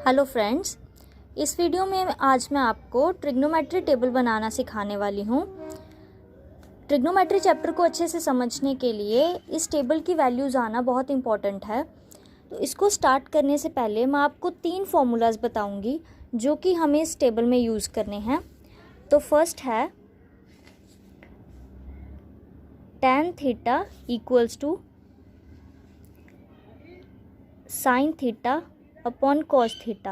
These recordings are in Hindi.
हेलो फ्रेंड्स, इस वीडियो में आज मैं आपको ट्रिग्नोमेट्री टेबल बनाना सिखाने वाली हूँ। ट्रिग्नोमेट्री चैप्टर को अच्छे से समझने के लिए इस टेबल की वैल्यूज़ आना बहुत इम्पॉर्टेंट है। तो इसको स्टार्ट करने से पहले मैं आपको 3 फॉर्मूलाज बताऊँगी जो कि हमें इस टेबल में यूज़ करने हैं। तो फर्स्ट है tan theta equals to sine theta upon cos theta,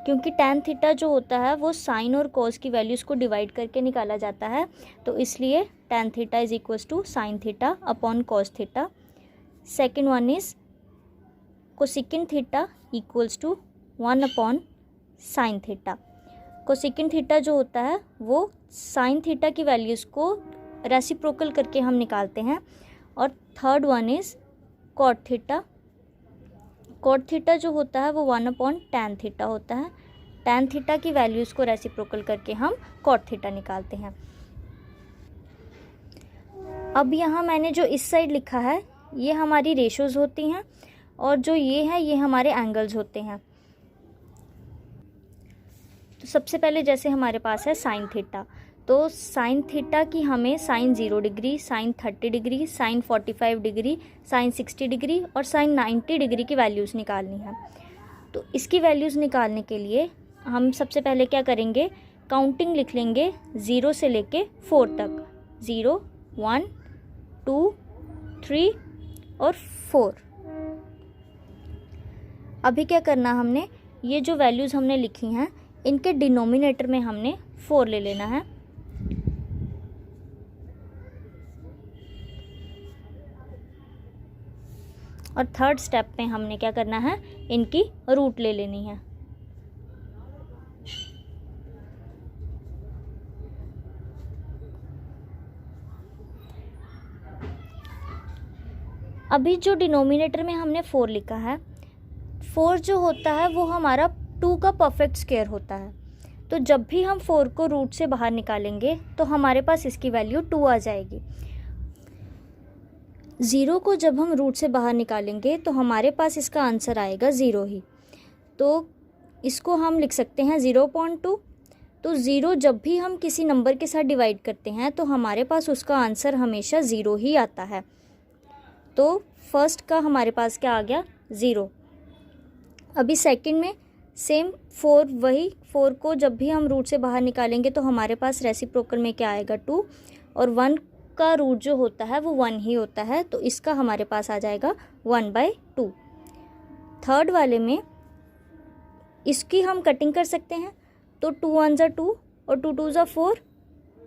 क्योंकि tan थीटा जो होता है वो साइन और कॉस की वैल्यूज़ को डिवाइड करके निकाला जाता है, तो इसलिए tan theta is equals to sine theta upon cos theta. Second one is cosecant theta equals to 1 upon sine theta. Cosecant theta जो होता है वो साइन थीटा की वैल्यूज़ को रेसिप्रोकल करके हम निकालते हैं। और third one is cot theta. Cot theta जो होता है वो 1 अपॉन टैन थीटा होता है। टैन थीटा की वैल्यूज़ को रेसिप्रोकल करके हम कॉट थीटा निकालते हैं। अब यहाँ मैंने जो इस साइड लिखा है ये हमारी रेशोज़ होती हैं और जो ये है ये हमारे एंगल्स होते हैं। तो सबसे पहले जैसे हमारे पास है साइन थीटा, तो साइन थीटा की हमें sine 0 degree, sine 30 degree, sine 45 degree, sine 60 degree और साइन 90 डिग्री की वैल्यूज़ निकालनी है। तो इसकी वैल्यूज़ निकालने के लिए हम सबसे पहले क्या करेंगे, काउंटिंग लिख लेंगे 0 से लेके 4 तक। 0, 1, 2, 3 और 4। अभी क्या करना हमने, ये जो वैल्यूज़ हमने लिखी हैं इनके डिनोमिनेटर में हमने 4 ले लेना है। और थर्ड स्टेप में हमने क्या करना है, इनकी रूट ले लेनी है। अभी जो डिनोमिनेटर में हमने 4 लिखा है, 4 जो होता है वो हमारा 2 का परफेक्ट स्क्वायर होता है। तो जब भी हम 4 को रूट से बाहर निकालेंगे तो हमारे पास इसकी वैल्यू 2 आ जाएगी। 0 को जब हम रूट से बाहर निकालेंगे तो हमारे पास इसका आंसर आएगा 0 ही। तो इसको हम लिख सकते हैं 0.2। तो 0 जब भी हम किसी नंबर के साथ डिवाइड करते हैं तो हमारे पास उसका आंसर हमेशा 0 ही आता है। तो फर्स्ट का हमारे पास क्या आ गया, 0। अभी सेकंड में सेम 4, वही 4 को जब भी हम रूट से बाहर निकालेंगे तो हमारे पास रेसिप्रोकल में क्या आएगा, 2। और 1 का रूट जो होता है वो 1 ही होता है, तो इसका हमारे पास आ जाएगा 1/2। थर्ड वाले में इसकी हम कटिंग कर सकते हैं, तो 2 1 ज़ा 2 और 2 2 ज़ा 4,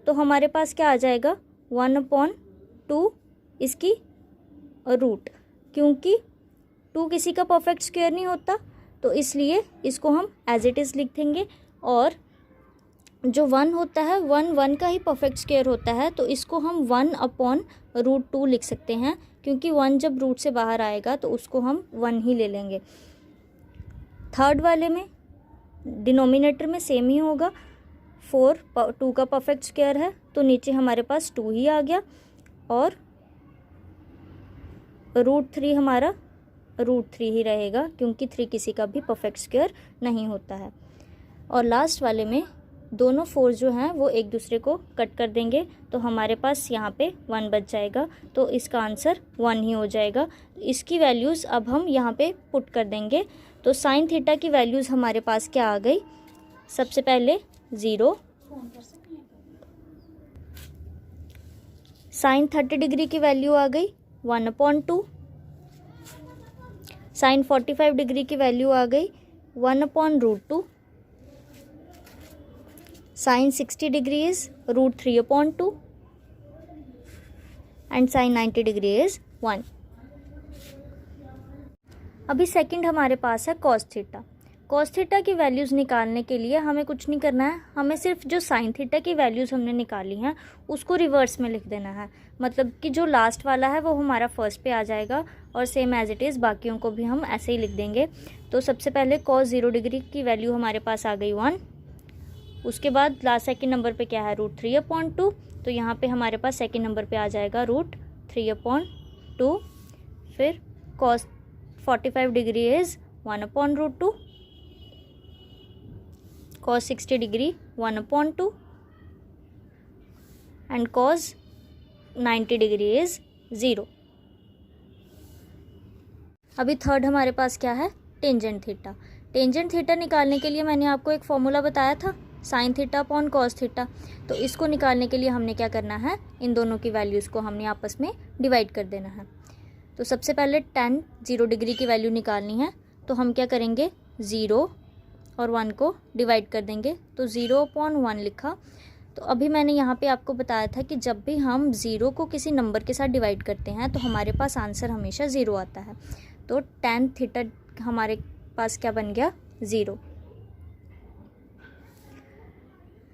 तो हमारे पास क्या आ जाएगा 1/2 इसकी रूट, क्योंकि 2 किसी का परफेक्ट स्क्वायर नहीं होता, तो इसलिए इसको हम एज इट इज़ लिख देंगे। और जो 1 होता है 1 का ही परफेक्ट स्क्वायर होता है, तो इसको हम 1/√2 लिख सकते हैं, क्योंकि 1 जब रूट से बाहर आएगा तो उसको हम 1 ही ले लेंगे। थर्ड वाले में डिनोमिनेटर में सेम ही होगा, 4 2 का परफेक्ट स्क्वायर है तो नीचे हमारे पास 2 ही आ गया, और √3 हमारा √3 ही रहेगा, क्योंकि 3 किसी का भी परफेक्ट स्क्वायर नहीं होता है। और लास्ट वाले में दोनों 4 जो हैं वो एक दूसरे को कट कर देंगे, तो हमारे पास यहाँ पे 1 बच जाएगा, तो इसका आंसर 1 ही हो जाएगा। इसकी वैल्यूज़ अब हम यहाँ पे पुट कर देंगे। तो साइन थीटा की वैल्यूज़ हमारे पास क्या आ गई, सबसे पहले 0, साइन 30 डिग्री की वैल्यू आ गई 1/2, साइन 45 डिग्री की वैल्यू आ गई 1/√2, sine 60 degree is √3/2 and sine 90 degree is 1। अभी सेकंड हमारे पास है कॉस थीटा। कॉस थीटा की वैल्यूज़ निकालने के लिए हमें कुछ नहीं करना है, हमें सिर्फ जो साइन थीटा की वैल्यूज़ हमने निकाली हैं उसको रिवर्स में लिख देना है। मतलब कि जो लास्ट वाला है वो हमारा फर्स्ट पे आ जाएगा, और सेम एज इट इज़ बाकियों को भी हम ऐसे ही लिख देंगे। तो सबसे पहले कॉस 0 डिग्री की वैल्यू हमारे पास आ गई 1। उसके बाद लास्ट सेकंड नंबर पे क्या है, √3/2, तो यहाँ पे हमारे पास सेकंड नंबर पे आ जाएगा √3/2। फिर cos 45 degree is 1/√2, cos 60 degree 1/2 and cos 90 degree is 0। अभी थर्ड हमारे पास क्या है, टेंजेंट थीटा। टेंजेंट थीटा निकालने के लिए मैंने आपको एक फॉर्मूला बताया था, sign theta upon cos theta. तो इसको निकालने के लिए हमने क्या करना है, इन दोनों की वैल्यूज़ को हमने आपस में डिवाइड कर देना है। तो सबसे पहले tan 0 डिग्री की वैल्यू निकालनी है, तो हम क्या करेंगे, 0 और 1 को डिवाइड कर देंगे, तो 0/1 लिखा। तो अभी मैंने यहाँ पे आपको बताया था कि जब भी हम 0 को किसी नंबर के साथ डिवाइड करते हैं तो हमारे पास आंसर हमेशा 0 आता है। तो tan थीटा हमारे पास क्या बन गया, 0।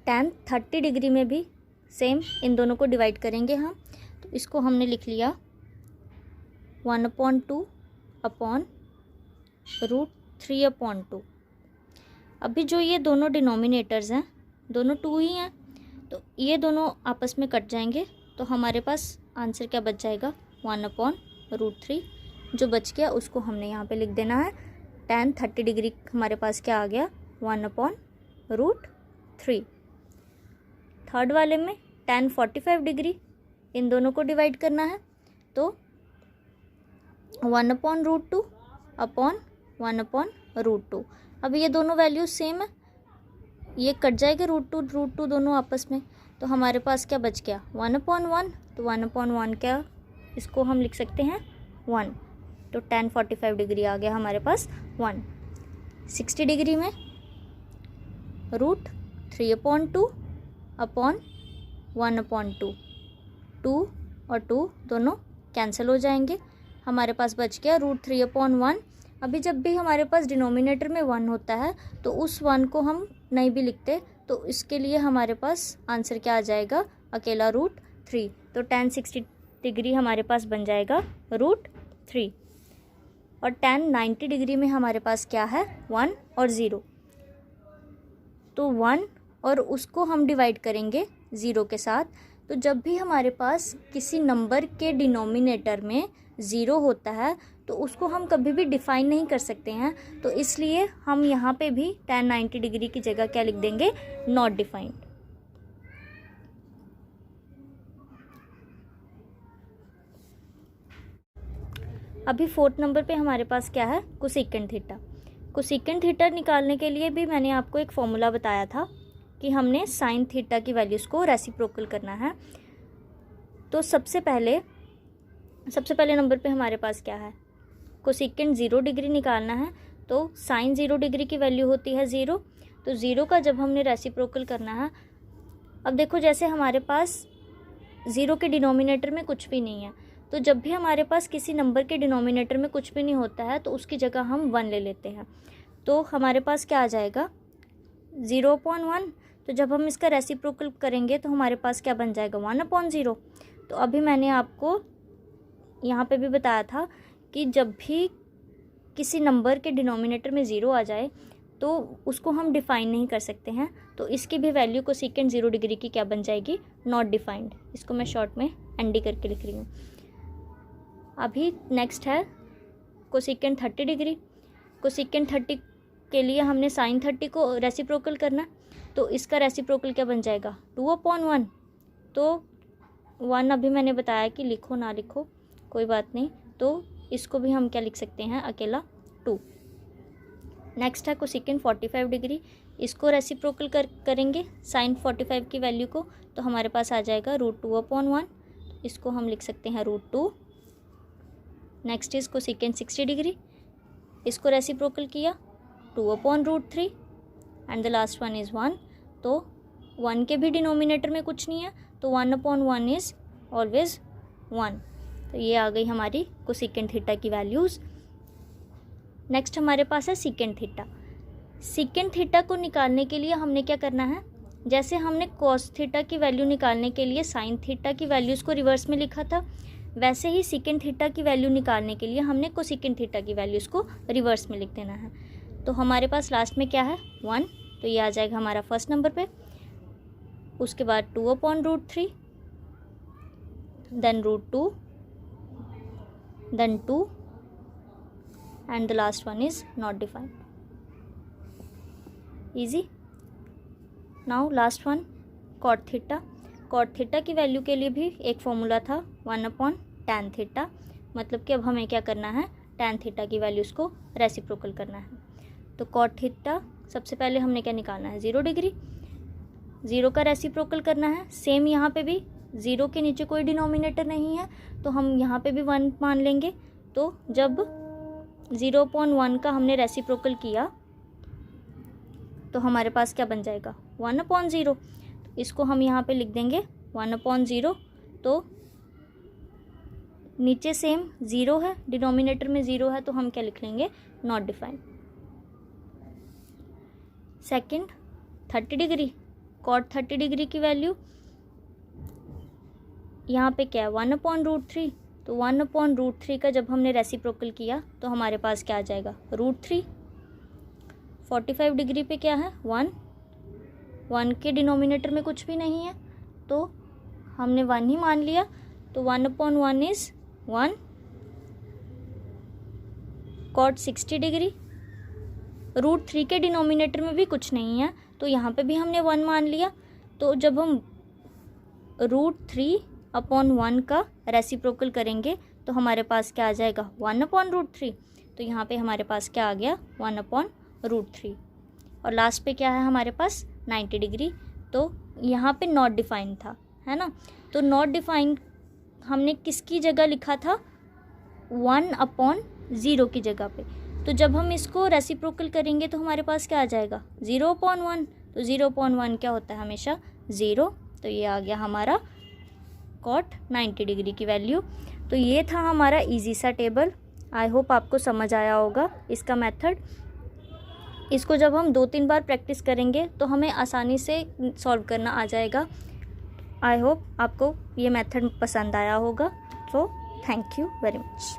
tan 30 डिग्री में भी सेम इन दोनों को डिवाइड करेंगे हम, तो इसको हमने लिख लिया 1/2 अपॉन √3/2। अभी जो ये दोनों डिनोमिनेटर्स हैं, दोनों 2 ही हैं, तो ये दोनों आपस में कट जाएंगे, तो हमारे पास आंसर क्या बच जाएगा, 1/√3। जो बच गया उसको हमने यहाँ पे लिख देना है। tan 30 डिग्री हमारे पास क्या आ गया, 1/√3। थर्ड वाले में tan 45 डिग्री, इन दोनों को डिवाइड करना है, तो 1/√2 अपॉन 1/√2। अब ये दोनों वैल्यूज सेम है, ये कट जाएगा √2 दोनों आपस में, तो हमारे पास क्या बच गया, 1/1। तो 1/1 क्या, इसको हम लिख सकते हैं 1। तो tan 45 डिग्री आ गया हमारे पास 1। 60 डिग्री में √3/2 अपॉन 1/2। 2 और 2 दोनों कैंसिल हो जाएंगे, हमारे पास बच गया √3/1। अभी जब भी हमारे पास डिनोमिनेटर में 1 होता है तो उस 1 को हम नहीं भी लिखते, तो इसके लिए हमारे पास आंसर क्या आ जाएगा, अकेला √3। तो tan 60 डिग्री हमारे पास बन जाएगा √3। और tan 90 डिग्री में हमारे पास क्या है, 1 और 0। तो 1 और उसको हम डिवाइड करेंगे 0 के साथ। तो जब भी हमारे पास किसी नंबर के डिनोमिनेटर में 0 होता है तो उसको हम कभी भी डिफाइन नहीं कर सकते हैं, तो इसलिए हम यहाँ पे भी tan 90 डिग्री की जगह क्या लिख देंगे, नॉट डिफाइंड। अभी फोर्थ नंबर पे हमारे पास क्या है, कोसेकेंट थीटा। कोसेकेंट थीटा निकालने के लिए भी मैंने आपको एक फॉर्मूला बताया था कि हमने साइन थीटा की वैल्यूज़ को रेसिप्रोकल करना है। तो सबसे पहले नंबर पे हमारे पास क्या है, कोसेकेंट 0 डिग्री निकालना है, तो साइन 0 डिग्री की वैल्यू होती है 0। तो 0 का जब हमने रेसिप्रोकल करना है, अब देखो जैसे हमारे पास 0 के डिनोमिनेटर में कुछ भी नहीं है, तो जब भी हमारे पास किसी नंबर के डिनोमिनेटर में कुछ भी नहीं होता है तो उसकी जगह हम 1 ले लेते हैं, तो हमारे पास क्या आ जाएगा, 0/1। तो जब हम इसका रेसिप्रोकल करेंगे तो हमारे पास क्या बन जाएगा, 1/0। तो अभी मैंने आपको यहाँ पे भी बताया था कि जब भी किसी नंबर के डिनोमिनेटर में 0 आ जाए तो उसको हम डिफ़ाइन नहीं कर सकते हैं, तो इसकी भी वैल्यू कोसेकेंट 0 डिग्री की क्या बन जाएगी, नॉट डिफाइंड। इसको मैं शॉर्ट में ND करके लिख रही हूँ। अभी नेक्स्ट है कोसेकेंट 30 डिग्री। कोसेकेंट 30 के लिए हमने साइन 30 को रेसिप्रोकल करना, तो इसका रेसिप्रोकल क्या बन जाएगा, 2/1। तो 1 अभी मैंने बताया कि लिखो ना लिखो कोई बात नहीं, तो इसको भी हम क्या लिख सकते हैं, अकेला 2। नेक्स्ट है कोसेकेंट 45 डिग्री, इसको रेसिप्रोकल करेंगे साइन 45 की वैल्यू को, तो हमारे पास आ जाएगा √2/1। इसको हम लिख सकते हैं √2। नेक्स्ट इज कोसेकेंट 60 डिग्री, इसको रेसिप्रोकल किया 2/√3 and the last one is 1। तो 1 के भी डिनोमिनेटर में कुछ नहीं है, तो 1/1 इज़ ऑलवेज 1। तो ये आ गई हमारी कोसेकेंट थीटा की वैल्यूज़। नेक्स्ट हमारे पास है सीकेंट थीटा। सीकेंट थीटा को निकालने के लिए हमने क्या करना है, जैसे हमने कॉस थीटा की वैल्यू निकालने के लिए साइन थीटा की वैल्यूज़ को रिवर्स में लिखा था, वैसे ही सीकेंट थीटा की वैल्यू निकालने के लिए हमने कोसेकेंट थीटा की वैल्यूज़ को रिवर्स में लिख देना है। तो हमारे पास लास्ट में क्या है, 1, तो ये आ जाएगा हमारा फर्स्ट नंबर पे। उसके बाद 2/√3, then √2, then 2 and the last one is not defined. Easy. Now last one cot theta. Cot theta की वैल्यू के लिए भी एक फॉर्मूला था 1/tan थीटा, मतलब कि अब हमें क्या करना है, tan थीटा की वैल्यूज़ को रेसिप्रोकल करना है। तो कॉट थीटा सबसे पहले हमने क्या निकालना है, 0 डिग्री, 0 का रेसिप्रोकल करना है। सेम यहाँ पे भी 0 के नीचे कोई डिनोमिनेटर नहीं है तो हम यहाँ पे भी 1 मान लेंगे। तो जब 0/1 का हमने रेसिप्रोकल किया तो हमारे पास क्या बन जाएगा, 1/0। इसको हम यहाँ पे लिख देंगे 1/0। तो नीचे सेम 0 है, डिनोमिनेटर में 0 है, तो हम क्या लिख लेंगे, not defined. Second 30 degree, cot 30 degree की वैल्यू यहाँ पे क्या है, 1/√3। तो 1/√3 का जब हमने रेसिप्रोकल किया तो हमारे पास क्या आ जाएगा, √3। 45 डिग्री पे क्या है, 1 के डिनोमिनेटर में कुछ भी नहीं है तो हमने 1 ही मान लिया। तो 1/1 इज़ 1। कॉट 60 डिग्री, √3 के डिनोमिनेटर में भी कुछ नहीं है तो यहाँ पे भी हमने 1 मान लिया। तो जब हम √3/1 का रेसिप्रोकल करेंगे तो हमारे पास क्या आ जाएगा, 1/√3। तो यहाँ पे हमारे पास क्या आ गया, 1/√3। और लास्ट पे क्या है हमारे पास, 90 डिग्री। तो यहाँ पे नॉट डिफाइंड था, है ना। तो नॉट डिफाइंड हमने किसकी जगह लिखा था, 1/0 की जगह पे। तो जब हम इसको रेसिप्रोकल करेंगे तो हमारे पास क्या आ जाएगा, 0/1। तो 0/1 क्या होता है, हमेशा 0। तो ये आ गया हमारा कॉट 90 डिग्री की वैल्यू। तो ये था हमारा इजी सा टेबल। आई होप आपको समझ आया होगा इसका मेथड। इसको जब हम 2-3 बार प्रैक्टिस करेंगे तो हमें आसानी से सॉल्व करना आ जाएगा। आई होप आपको ये मेथड पसंद आया होगा। So thank you very much.